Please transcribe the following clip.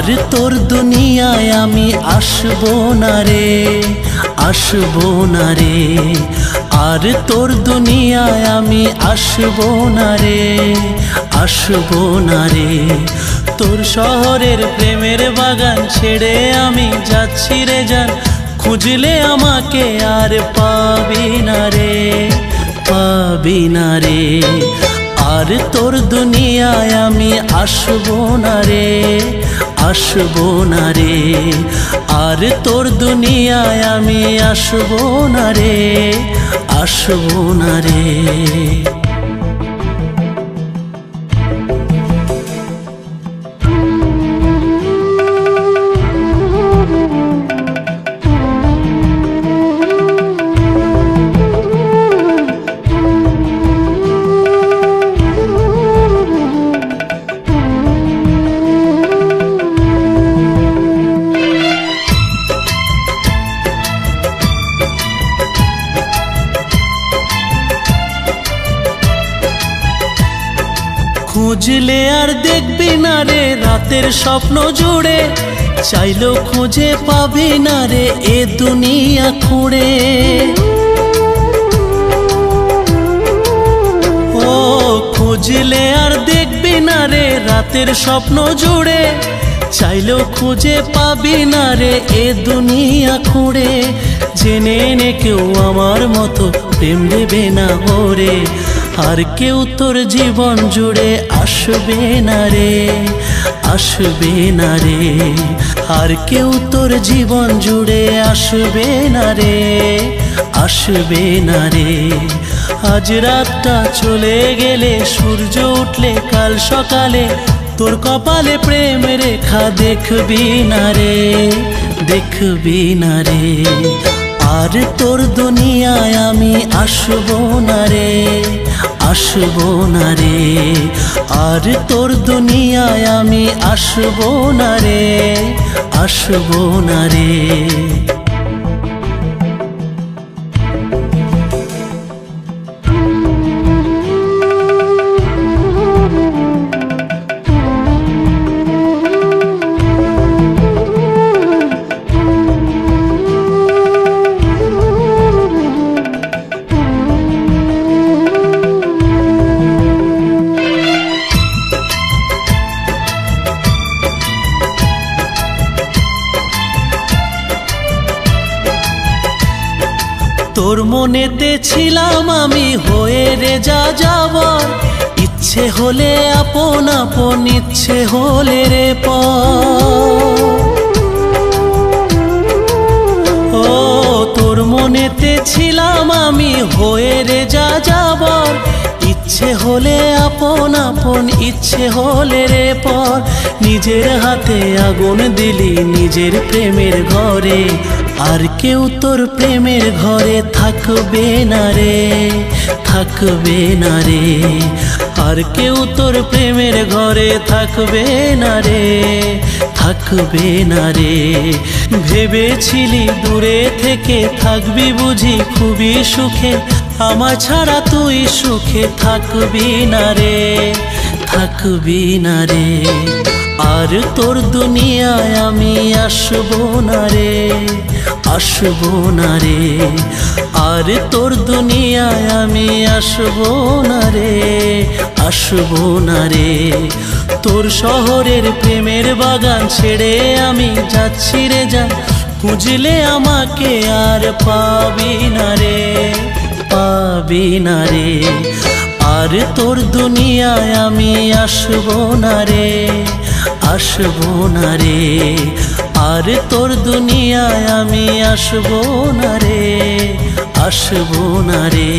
আর তোর দুনিয়ায় আমি আসবো না রে, আসবো না রে। আর তোর দুনিয়ায় আমি আসবো না রে, আসবো না রে। তোর শহরের প্রেমের বাগান ছেড়ে আমি যাচ্ছি রে জান, খুঁজলে আমাকে আর পাবি না রে, পাবি না রে। আর তোর দুনিয়ায় আমি আসবো না রে, আসবো না রে। আর তোর দুনিয়ায় আমি আসবো না রে, আসবো না রে। খুঁজলে আর দেখবি না রে রাতের স্বপ্ন জুড়ে, চাইলেও খুঁজে পাবি না রে এ দুনিয়া খুঁড়ে। ও খুঁজলে আর দেখবি না রে রাতের স্বপ্ন জুড়ে, চাইলেও খুঁজে পাবি না রে এ দুনিয়া খুঁড়ে। জেনে নে কেউ আমার মতো প্রেম দেবে না ওরে, আর কেউ তোর জীবন জুড়ে আসবে না রে, আসবে না রে। আর কেউ তোর জীবন জুড়ে আসবে না রে, আসবে না রে। আজ রাতটা চলে গেলে সূর্য উঠলে কাল সকালে তোর কপালে প্রেম রেখা দেখবি না রে, দেখবি না রে। আর তোর দুনিয়ায় আমি আসবো না রে, আসবো না রে। আর তোর দুনিয়ায় আমি আসবো না রে, আসবো না রে। তোর মনেতে ছিলাম আমি হয়ে রে যা যাবার, ইচ্ছে হলে আপন আপন, ইচ্ছে হলে রে পর। ও তোর মনেতে ছিলাম আমি হয়ে রে যা যাবার, ইচ্ছে হলে আপন আপন, ইচ্ছে হলে রে পর। নিজের হাতে আগুন দিলি নিজের প্রেমের ঘরে, আর কেউ তোর প্রেমের ঘরে থাকবে না রে, থাকবে না রে। আর কেউ তোর প্রেমের ঘরে থাকবে না রে, থাকবে না রে। ভেবেছিলি দূরে থেকে থাকবি বুঝি খুবই সুখে, আমার ছাড়া তুই সুখে থাকবি না রে, থাকবি না রে। আর তোর দুনিয়ায় আমি আসবো না রে, আসবো না রে। আর তোর দুনিয়ায় আমি আসবো না রে, আসবো না রে। তোর শহরের প্রেমের বাগান ছেড়ে আমি যাচ্ছি রে জান, খুঁজলে আমাকে আর পাবি না রে, পাবি না রে। আর তোর দুনিয়ায় আমি আসবো না রে, আসবো না রে। আর তোর দুনিয়ায় আমি আসবো না রে, আসবো না রে।